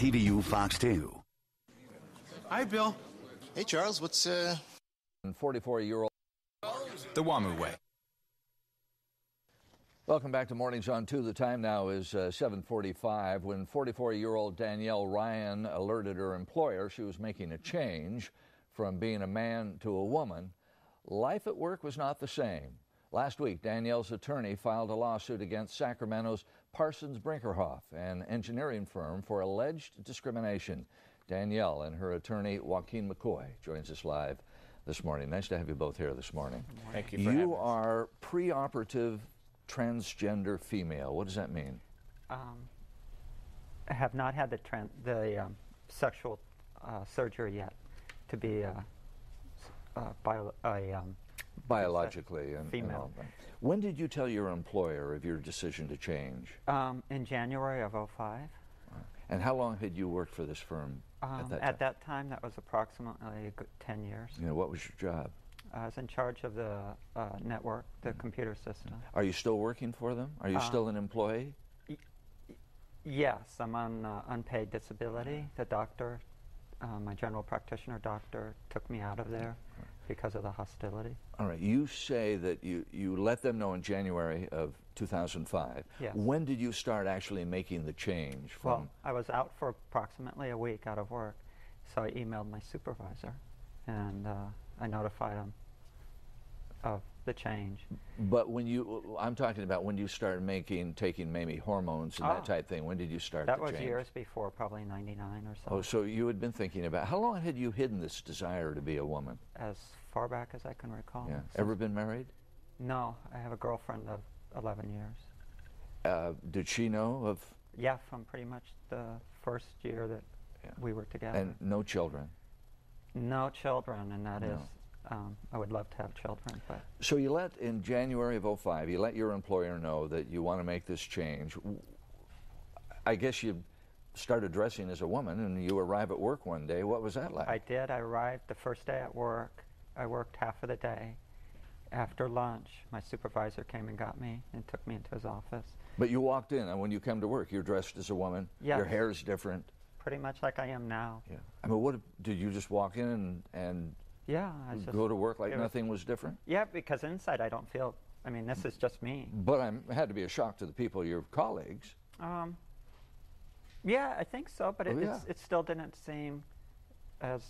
TVU Fox 2. Hi, Bill. Hey, Charles, what's 44-year-old The WAMU way. Welcome back to Mornings on 2. The time now is 7:45 when 44-year-old Danielle Ryan alerted her employer she was making a change from being a man to a woman. Life at work was not the same. Last week, Danielle's attorney filed a lawsuit against Sacramento's Parsons Brinkerhoff, an engineering firm, for alleged discrimination. Danielle and her attorney, Joaquin McCoy, joins us live this morning. Nice to have you both here this morning. Thank you for having us. You are preoperative transgender female. What does that mean? I have not had the sexual surgery yet to be Biologically and female. all that. When did you tell your employer of your decision to change? In January of '05. And how long had you worked for this firm at that time? That was approximately a good 10 years. You know, what was your job? I was in charge of the network, the computer system. Are you still working for them? Are you still an employee? Yes, I'm on unpaid disability. The doctor, my general practitioner doctor, took me out of there because of the hostility. All right. You say that you let them know in January of 2005. Yes. When did you start actually making the change from? Well, I was out for approximately a week out of work, so I emailed my supervisor, and I notified him of the change. But when I'm talking about when you started taking maybe hormones and that type thing. When did you start that the was change? Years before, probably 99 or so. Oh, so you had been thinking about, how long had you hidden this desire to be a woman? As far back as I can recall. Yeah. Ever been married? No, I have a girlfriend of 11 years. Did she know of? Yeah, from pretty much the first year that we were together. And no children? No children, and that is, I would love to have children. But So in January of '05, you let your employer know that you want to make this change. I guess you started dressing as a woman and you arrive at work one day. What was that like? I did. I arrived the first day at work. I worked half of the day. After lunch, my supervisor came and got me and took me into his office. But you walked in, and when you come to work, you're dressed as a woman? Yes. Your hair's different? Pretty much like I am now. Yeah. I mean, did you just walk in and yeah, I just go to work like nothing was different? Yeah, because inside I don't feel, I mean, this is just me. But it had to be a shock to the people, your colleagues. Yeah, I think so, but it still didn't seem as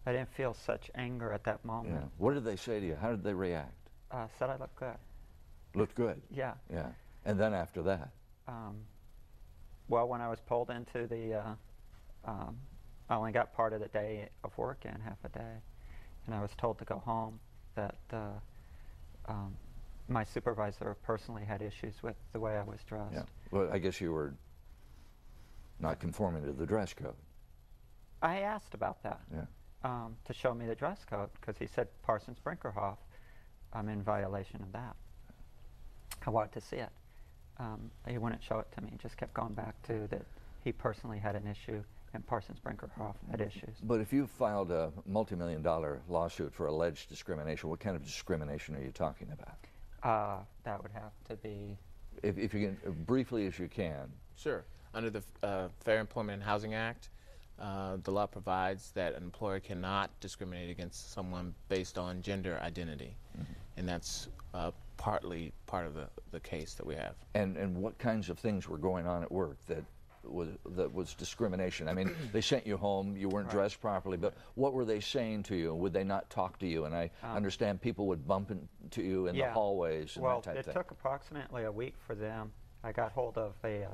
I didn't feel such anger at that moment. Yeah. What did they say to you? How did they react? Said I looked good. Looked good? Yeah. Yeah. And then after that? Well, when I was pulled into the, I only got part of the day of work in, half a day, and I was told to go home, that my supervisor personally had issues with the way I was dressed. Yeah. Well, I guess you were not conforming to the dress code. I asked about that. Yeah. To show me the dress code, because he said, Parsons Brinkerhoff, I'm in violation of that. I wanted to see it. He wouldn't show it to me. He just kept going back to that he personally had an issue and Parsons Brinkerhoff had issues. But if you filed a multi-million-dollar lawsuit for alleged discrimination, what kind of discrimination are you talking about? That would have to be... If you can, briefly as you can. Sure. Under the Fair Employment and Housing Act, the law provides that an employer cannot discriminate against someone based on gender identity. And that's partly part of the case that we have. And what kinds of things were going on at work that was discrimination? I mean, they sent you home, you weren't dressed properly, but what were they saying to you? Would they not talk to you? And I understand people would bump into you in the hallways and that type of thing. Well, it took approximately a week for them. I got hold of a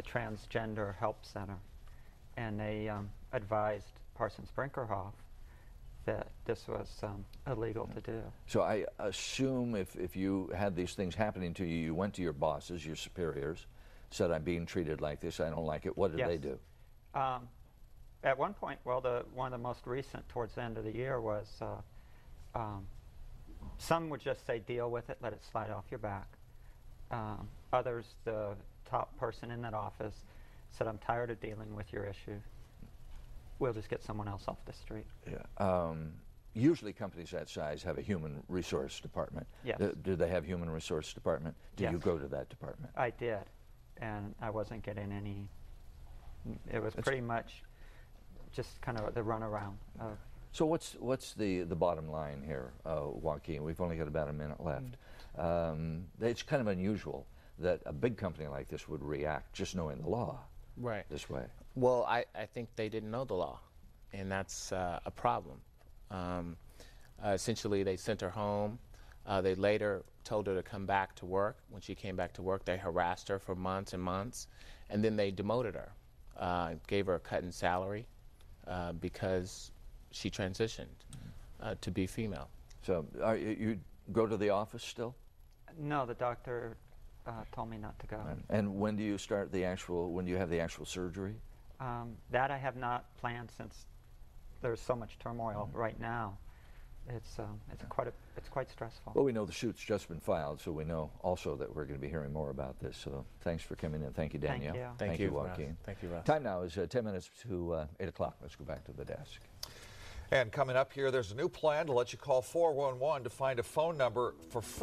transgender help center, and they advised Parsons Brinkerhoff that this was illegal to do. So I assume if you had these things happening to you, you went to your bosses, your superiors, said, I'm being treated like this, I don't like it. What did they do? At one point, well, one of the most recent towards the end of the year was, some would just say, deal with it, let it slide off your back. Others, the top person in that office, said, I'm tired of dealing with your issue. We'll just get someone else off the street. Yeah. Usually companies that size have a human resource department. Yes. Do they have human resource department? Did you go to that department? I did, and I wasn't getting any It was pretty much just kind of the runaround of. So what's the bottom line here, Joaquin? We've only got about a minute left. It's kind of unusual that a big company like this would react just knowing the law this way. Well, I think they didn't know the law, and that's a problem. Essentially, they sent her home. They later told her to come back to work. When she came back to work, they harassed her for months and months, and then they demoted her, gave her a cut in salary because she transitioned to be female. So you go to the office still? No, the doctor told me not to go. And when do you start when do you have the actual surgery? That I have not planned since there's so much turmoil right now. It's quite stressful. Well, we know the suit's just been filed, so we know also that we're going to be hearing more about this. So thanks for coming in. Thank you, Danielle. Thank you. Thank you, Joaquin. Russ. Thank you, Russ. Time now is 10 minutes to 8 o'clock. Let's go back to the desk. And coming up here, there's a new plan to let you call 411 to find a phone number for free.